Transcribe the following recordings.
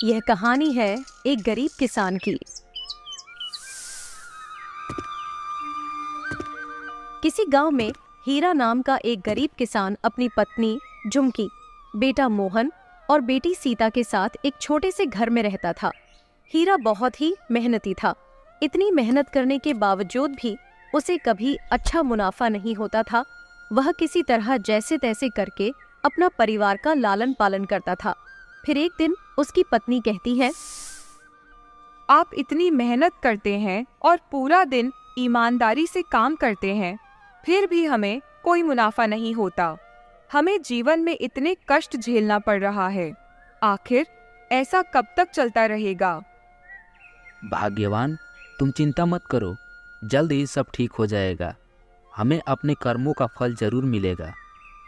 यह कहानी है एक गरीब किसान की। किसी गांव में हीरा नाम का एक गरीब किसान अपनी पत्नी झुमकी, बेटा मोहन और बेटी सीता के साथ एक छोटे से घर में रहता था। हीरा बहुत ही मेहनती था। इतनी मेहनत करने के बावजूद भी उसे कभी अच्छा मुनाफा नहीं होता था। वह किसी तरह जैसे तैसे करके अपना परिवार का लालन पालन करता था। फिर एक दिन उसकी पत्नी कहती है, आप इतनी मेहनत करते हैं और पूरा दिन ईमानदारी से काम करते हैं, फिर भी हमें कोई मुनाफा नहीं होता। हमें जीवन में इतने कष्ट झेलना पड़ रहा है। आखिर ऐसा कब तक चलता रहेगा? भाग्यवान, तुम चिंता मत करो, जल्द ही सब ठीक हो जाएगा। हमें अपने कर्मों का फल जरूर मिलेगा।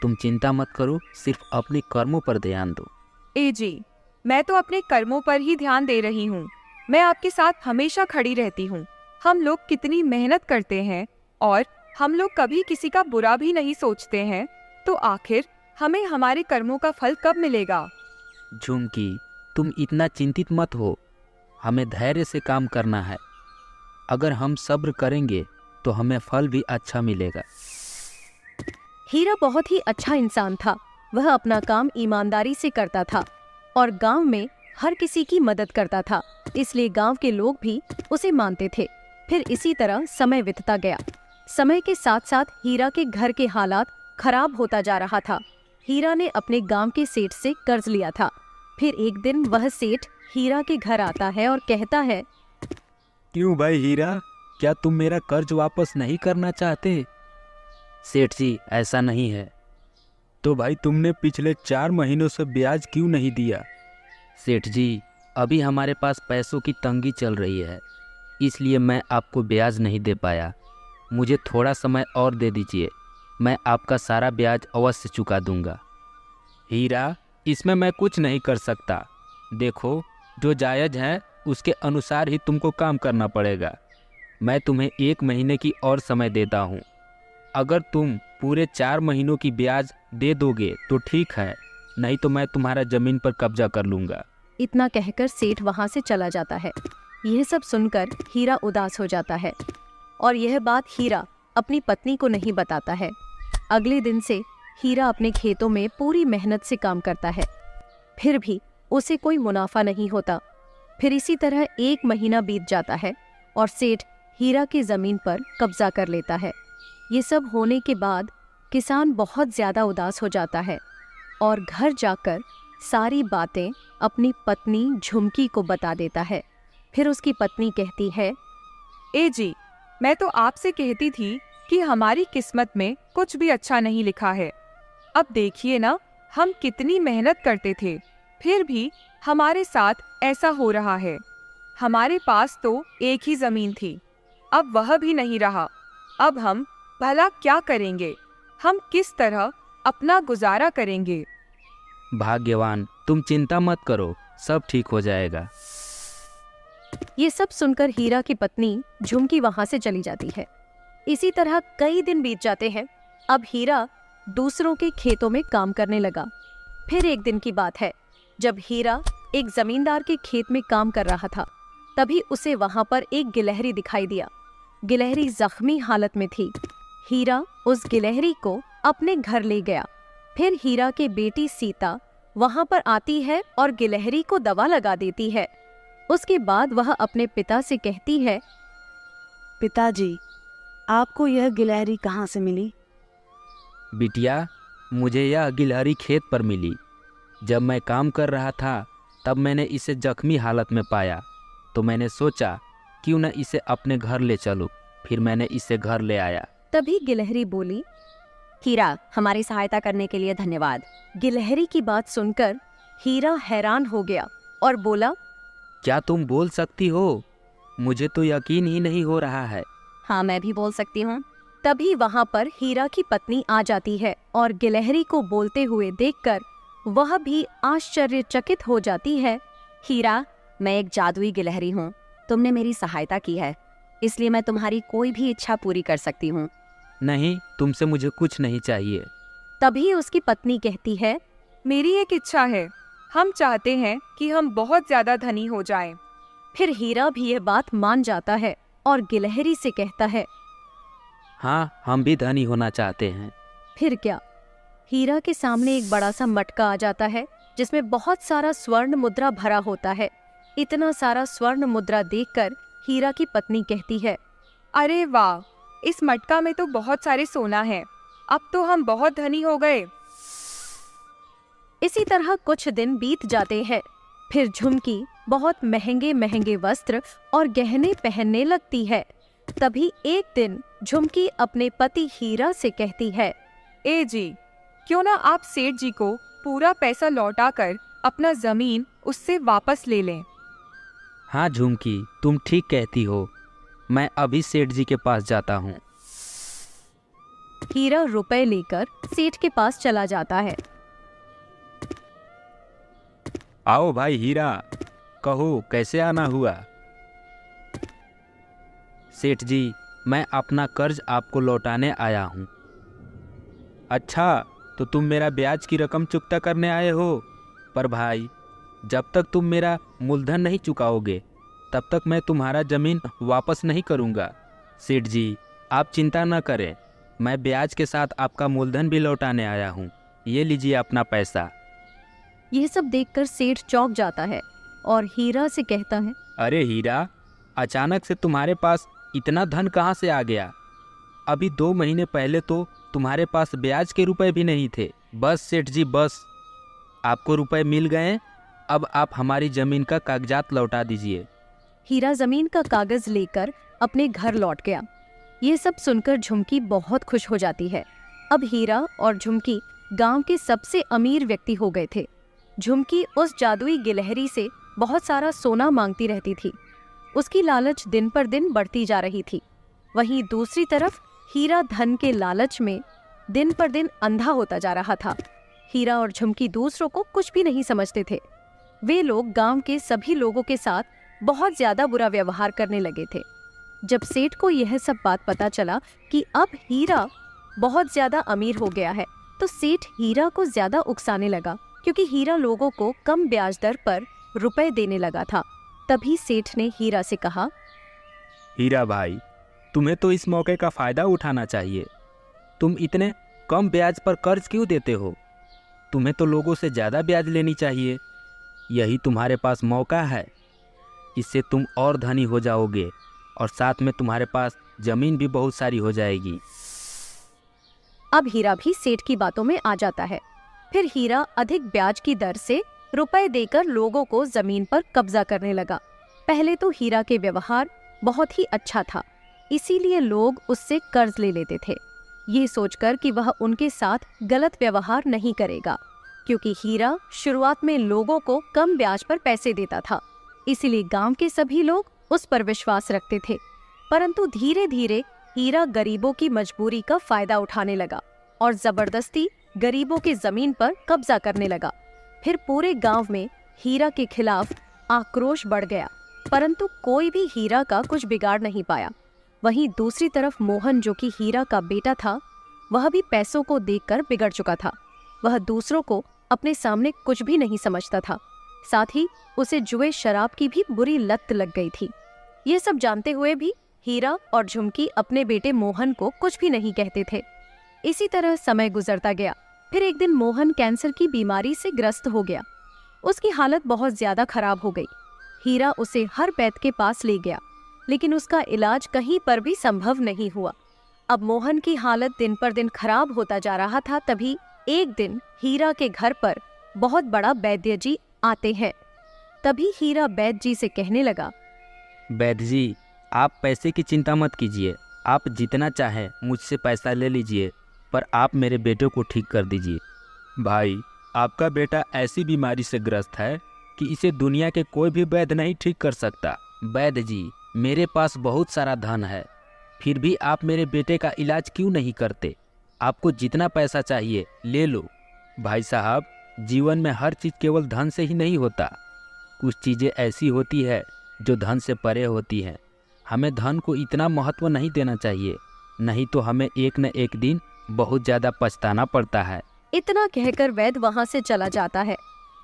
तुम चिंता मत करो, सिर्फ अपने कर्मों पर ध्यान दो। ए जी, मैं तो अपने कर्मों पर ही ध्यान दे रही हूँ। मैं आपके साथ हमेशा खड़ी रहती हूँ। हम लोग कितनी मेहनत करते हैं और हम लोग कभी किसी का बुरा भी नहीं सोचते हैं, तो आखिर हमें हमारे कर्मों का फल कब मिलेगा? झुमकी, तुम इतना चिंतित मत हो। हमें धैर्य से काम करना है। अगर हम सब्र करेंगे तो हमें फल भी अच्छा मिलेगा। हीरा बहुत ही अच्छा इंसान था। वह अपना काम ईमानदारी से करता था और गांव में हर किसी की मदद करता था, इसलिए गांव के लोग भी उसे मानते थे। फिर इसी तरह समय बीतता गया। समय के साथ साथ हीरा के घर के हालात खराब होता जा रहा था। हीरा ने अपने गांव के सेठ से कर्ज लिया था। फिर एक दिन वह सेठ हीरा के घर आता है और कहता है, क्यों भाई हीरा, क्या तुम मेरा कर्ज वापस नहीं करना चाहते? सेठ जी, ऐसा नहीं है। तो भाई तुमने पिछले 4 महीनों से ब्याज क्यों नहीं दिया? सेठ जी, अभी हमारे पास पैसों की तंगी चल रही है, इसलिए मैं आपको ब्याज नहीं दे पाया। मुझे थोड़ा समय और दे दीजिए, मैं आपका सारा ब्याज अवश्य चुका दूंगा। हीरा, इसमें मैं कुछ नहीं कर सकता। देखो, जो जायज़ है उसके अनुसार ही तुमको काम करना पड़ेगा। मैं तुम्हें 1 महीने की और समय देता हूँ। अगर तुम पूरे 4 महीनों की ब्याज दे दोगे तो ठीक है, नहीं तो मैं तुम्हारा जमीन पर कब्जा कर लूँगा। इतना कहकर सेठ वहां से चला जाता है। यह सब सुनकर हीरा उदास हो जाता है और यह बात हीरा अपनी पत्नी को नहीं बताता है। अगले दिन से हीरा अपने खेतों में पूरी मेहनत से काम करता है, फिर भी उसे कोई मुनाफा नहीं होता। फिर इसी तरह 1 महीना बीत जाता है और सेठ हीरा की जमीन पर कब्जा कर लेता है। ये सब होने के बाद किसान बहुत ज्यादा उदास हो जाता है और घर जाकर सारी बातें अपनी पत्नी झुमकी को बता देता है। फिर उसकी पत्नी कहती है, ए जी, मैं तो आपसे कहती थी कि हमारी किस्मत में कुछ भी अच्छा नहीं लिखा है। अब देखिए ना, हम कितनी मेहनत करते थे, फिर भी हमारे साथ ऐसा हो रहा है। हमारे पास तो एक ही जमीन थी, अब वह भी नहीं रहा। अब हम भला क्या करेंगे? हम किस तरह अपना गुजारा करेंगे? भाग्यवान, तुम चिंता मत करो, सब ठीक हो जाएगा। ये सब सुनकर हीरा की पत्नी झुमकी वहां से चली जाती है। इसी तरह कई दिन बीत जाते हैं। अब हीरा दूसरों के खेतों में काम करने लगा। फिर एक दिन की बात है, जब हीरा एक जमींदार के खेत में काम कर रहा था, तभी उसे वहां पर एक गिलहरी दिखाई दिया। गिलहरी जख्मी हालत में थी। हीरा उस गिलहरी को अपने घर ले गया। फिर हीरा की बेटी सीता वहां पर आती है और गिलहरी को दवा लगा देती है। उसके बाद वह अपने पिता से कहती है, पिताजी, आपको यह गिलहरी कहाँ से मिली? बिटिया, मुझे यह गिलहरी खेत पर मिली। जब मैं काम कर रहा था तब मैंने इसे जख्मी हालत में पाया, तो मैंने सोचा क्यों न इसे अपने घर ले चलूं। फिर मैंने इसे घर ले आया। तभी गिलहरी बोली, हीरा, हमारी सहायता करने के लिए धन्यवाद। गिलहरी की बात सुनकर हीरा हैरान हो गया और बोला, क्या तुम बोल सकती हो? मुझे तो यकीन ही नहीं हो रहा है। हाँ, मैं भी बोल सकती हूँ। तभी वहां पर हीरा की पत्नी आ जाती है और गिलहरी को बोलते हुए देखकर वह भी आश्चर्यचकित हो जाती है। हीरा, मैं एक जादुई गिलहरी हूँ। तुमने मेरी सहायता की है, इसलिए मैं तुम्हारी कोई भी इच्छा पूरी कर सकती हूँ। नहीं, तुमसे मुझे कुछ नहीं चाहिए। तभी उसकी पत्नी कहती है, मेरी एक इच्छा है। हम चाहते हैं कि हम बहुत ज्यादा धनी हो जाएं। फिर हीरा भी यह बात मान जाता है और गिलहरी से कहता है, हाँ, हम भी धनी होना चाहते हैं। फिर क्या। हीरा के सामने एक बड़ा सा मटका आ जाता है जिसमें बहुत सारा स्वर्ण मुद्रा भरा होता है। इतना सारा स्वर्ण मुद्रा देखकर हीरा की पत्नी कहती है, अरे वाह, इस मटका में तो बहुत सारे सोना है। अब तो हम बहुत धनी हो गए। इसी तरह कुछ दिन बीत जाते हैं। फिर झुमकी बहुत महंगे महंगे वस्त्र और गहने पहनने लगती है। तभी एक दिन झुमकी अपने पति हीरा से कहती है, ए जी, क्यों ना आप सेठ जी को पूरा पैसा लौटाकर अपना जमीन उससे वापस ले लें। हाँ झुमकी, तुम ठीक कहती हो। मैं अभी सेठ जी के पास जाता हूँ। हीरा रुपए लेकर सेठ के पास चला जाता है। आओ भाई हीरा, कहो कैसे आना हुआ। सेठ जी, मैं अपना कर्ज आपको लौटाने आया हूँ। अच्छा, तो तुम मेरा ब्याज की रकम चुकता करने आए हो। पर भाई, जब तक तुम मेरा मूलधन नहीं चुकाओगे तब तक मैं तुम्हारा ज़मीन वापस नहीं करूँगा। सेठ जी, आप चिंता न करें, मैं ब्याज के साथ आपका मूलधन भी लौटाने आया हूँ। ये लीजिए अपना पैसा। यह सब देखकर सेठ चौंक जाता है और हीरा से कहता है, अरे हीरा, अचानक से तुम्हारे पास इतना धन कहाँ से आ गया? अभी 2 महीने पहले तो तुम्हारे पास ब्याज के रुपए भी नहीं थे। बस सेठ जी, बस आपको रुपए मिल गए। अब आप हमारी ज़मीन का कागजात लौटा दीजिए। हीरा जमीन का कागज लेकर अपने घर लौट गया। ये सब सुनकर झुमकी बहुत खुश हो जाती है। अब हीरा और झुमकी गांव के सबसे अमीर व्यक्ति हो गए थे। झुमकी उस जादुई गिलहरी से बहुत सारा सोना मांगती रहती थी। उसकी लालच दिन पर दिन बढ़ती जा रही थी। वहीं दूसरी तरफ हीरा धन के लालच में दिन पर दिन अंधा होता जा रहा था। हीरा और झुमकी दूसरों को कुछ भी नहीं समझते थे। वे लोग गांव के सभी लोगों के साथ बहुत ज्यादा बुरा व्यवहार करने लगे थे। जब सेठ को यह सब बात पता चला कि अब हीरा बहुत ज्यादा अमीर हो गया है, तो सेठ हीरा को ज्यादा उकसाने लगा, क्योंकि हीरा लोगों को कम ब्याज दर पर रुपए देने लगा था। तभी सेठ ने हीरा से कहा, हीरा भाई, तुम्हें तो इस मौके का फ़ायदा उठाना चाहिए। तुम इतने कम ब्याज पर कर्ज क्यों देते हो? तुम्हें तो लोगों से ज़्यादा ब्याज लेनी चाहिए। यही तुम्हारे पास मौका है। इससे तुम और धनी हो जाओगे और साथ में तुम्हारे पास ज़मीन भी बहुत सारी हो जाएगी। अब हीरा भी सेठ की बातों में आ जाता है। फिर हीरा अधिक ब्याज की दर से रुपए देकर लोगों को जमीन पर कब्जा करने लगा। पहले तो हीरा के व्यवहार बहुत ही अच्छा था, इसीलिए लोग उससे कर्ज ले लेते थे, ये सोचकर कि वह उनके साथ गलत व्यवहार नहीं करेगा, क्योंकि हीरा शुरुआत में लोगों को कम ब्याज पर पैसे देता था। इसीलिए गांव के सभी लोग उस पर विश्वास रखते थे। परंतु धीरे धीरे हीरा गरीबों की मजबूरी का फायदा उठाने लगा और जबरदस्ती गरीबों की जमीन पर कब्जा करने लगा। फिर पूरे गांव में हीरा के खिलाफ आक्रोश बढ़ गया, परंतु कोई भी हीरा का कुछ बिगाड़ नहीं पाया। वहीं दूसरी तरफ मोहन, जो कि हीरा का बेटा था, वह भी पैसों को देखकर बिगड़ चुका था। वह दूसरों को अपने सामने कुछ भी नहीं समझता था। साथ ही उसे जुए शराब की भी बुरी लत लग गई थी। ये सब जानते हुए भी हीरा और झुमकी अपने बेटे मोहन को कुछ भी नहीं कहते थे। इसी तरह समय गुजरता गया। फिर एक दिन मोहन कैंसर की बीमारी से ग्रस्त हो गया। उसकी हालत बहुत ज्यादा खराब हो गई। हीरा उसे हर वैद्य के पास ले गया, लेकिन उसका इलाज कहीं पर भी संभव नहीं हुआ। अब मोहन की हालत दिन पर दिन खराब होता जा रहा था। तभी एक दिन हीरा के घर पर बहुत बड़ा वैद्य जी आते हैं। तभी हीरा वैद्य जी से कहने लगा, वैद्य जी, आप पैसे की चिंता मत कीजिए। आप जितना चाहें मुझसे पैसा ले लीजिए, पर आप मेरे बेटे को ठीक कर दीजिए। भाई, आपका बेटा ऐसी बीमारी से ग्रस्त है कि इसे दुनिया के कोई भी वैद्य नहीं ठीक कर सकता। वैद्य जी, मेरे पास बहुत सारा धन है, फिर भी आप मेरे बेटे का इलाज क्यों नहीं करते? आपको जितना पैसा चाहिए ले लो। भाई साहब, जीवन में हर चीज़ केवल धन से ही नहीं होता। कुछ चीज़ें ऐसी होती है जो धन से परे होती हैं। हमें धन को इतना महत्व नहीं देना चाहिए, नहीं तो हमें एक न एक दिन बहुत ज़्यादा पछताना पड़ता है। इतना कहकर वैद्य वहां से चला जाता है।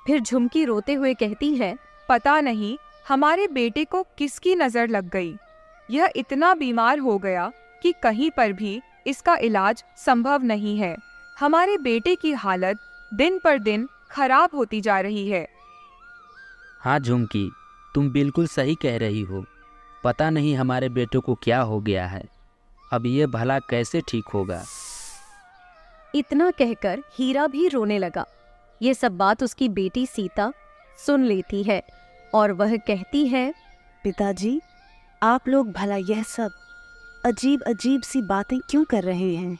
फिर झुमकी रोते हुए कहती है, पता नहीं हमारे बेटे को किसकी नजर लग गई। यह इतना बीमार हो गया कि कहीं पर भी इसका इलाज संभव नहीं है। हमारे बेटे की हालत दिन पर दिन खराब होती जा रही है। हाँ झुमकी, तुम बिल्कुल सही कह रही हो। पता नहीं हमारे बेटे को क्या हो गया है। अब ये भला कैसे ठीक होगा। इतना कहकर हीरा भी रोने लगा। ये सब बात उसकी बेटी सीता सुन लेती है और वह कहती है, पिताजी, आप लोग भला यह सब अजीब अजीब सी बातें क्यों कर रहे हैं?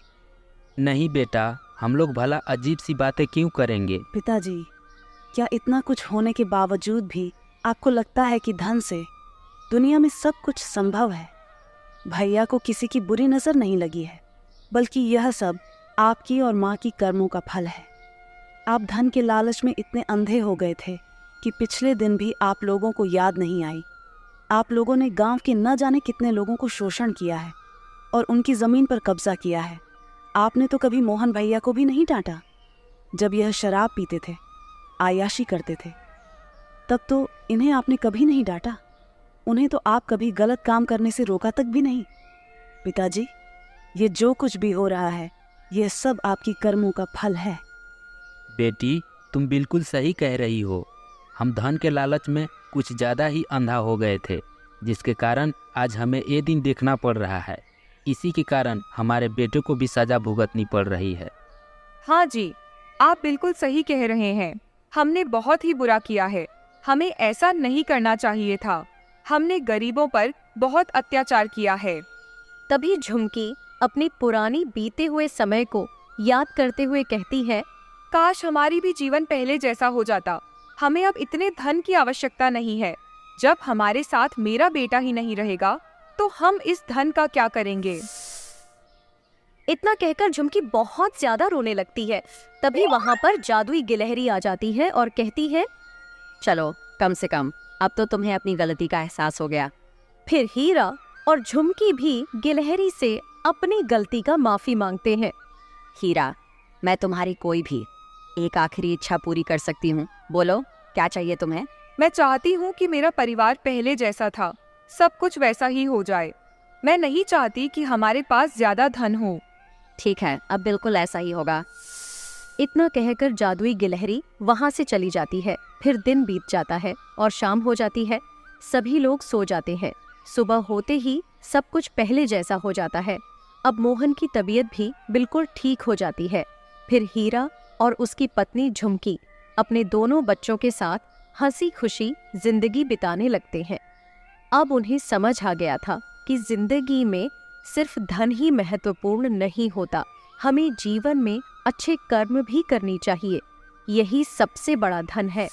नहीं बेटा, हम लोग भला अजीब सी बातें क्यों करेंगे। पिताजी, क्या इतना कुछ होने के बावजूद भी आपको लगता है कि धन से दुनिया में सब कुछ संभव है? भैया को किसी की बुरी नज़र नहीं लगी है, बल्कि यह सब आपकी और माँ की कर्मों का फल है। आप धन के लालच में इतने अंधे हो गए थे कि पिछले दिन भी आप लोगों को याद नहीं आई। आप लोगों ने गांव के न जाने कितने लोगों को शोषण किया है और उनकी ज़मीन पर कब्जा किया है। आपने तो कभी मोहन भैया को भी नहीं डांटा जब यह शराब पीते थे, आयाशी करते थे। तब तो इन्हें आपने कभी नहीं डांटा। उन्हें तो आप कभी गलत काम करने से रोका तक भी नहीं। पिताजी, ये जो कुछ भी हो रहा है, यह सब आपकी कर्मों का फल है। बेटी, तुम बिल्कुल सही कह रही हो। हम धन के लालच में कुछ ज़्यादा ही अंधा हो गए थे, जिसके कारण आज हमें ये दिन देखना पड़ रहा है। इसी के कारण हमारे बेटे को भी सज़ा भुगतनी पड़ रही है। हाँ जी, आप बिल्कुल सही कह रहे हैं। हमने बहुत ही बुरा किया है। हमें ऐसा नहीं करना चाहिए था। हमने गरीबों पर बहुत अत्याचार किया है। तभी झुमकी अपनी पुरानी बीते हुए समय को याद करते हुए कहती है, काश हमारी भी जीवन पहले जैसा हो जाता। हमें अब इतने धन की आवश्यकता नहीं है। जब हमारे साथ मेरा बेटा ही नहीं रहेगा तो हम इस धन का क्या करेंगे। इतना कहकर झुमकी बहुत ज्यादा रोने लगती है। तभी वहां पर जादुई गिलहरी आ जाती है और कहती है, चलो, कम से कम अब तो तुम्हें अपनी गलती का एहसास हो गया। फिर हीरा और झुमकी भी गिलहरी से अपनी गलती का माफी मांगते हैं। हीरा, मैं तुम्हारी कोई भी एक आखिरी इच्छा पूरी कर सकती हूँ। बोलो, क्या चाहिए तुम्हें? मैं चाहती हूँ कि मेरा परिवार पहले जैसा था, सब कुछ वैसा ही हो जाए। मैं नहीं चाहती कि हमारे पास ज्यादा धन हो। ठीक है, अब बिल्कुल ऐसा ही होगा। इतना कहकर जादुई गिलहरी वहां से चली जाती है। फिर दिन बीत जाता है और शाम हो जाती है। सभी लोग सो जाते हैं। सुबह होते ही सब कुछ पहले जैसा हो जाता है। अब मोहन की तबीयत भी बिल्कुल ठीक हो जाती है। फिर हीरा और उसकी पत्नी झुमकी अपने दोनों बच्चों के साथ हंसी खुशी जिंदगी बिताने लगते हैं। अब उन्हें समझ आ गया था कि जिंदगी में सिर्फ धन ही महत्वपूर्ण नहीं होता, हमें जीवन में अच्छे कर्म भी करनी चाहिए। यही सबसे बड़ा धन है।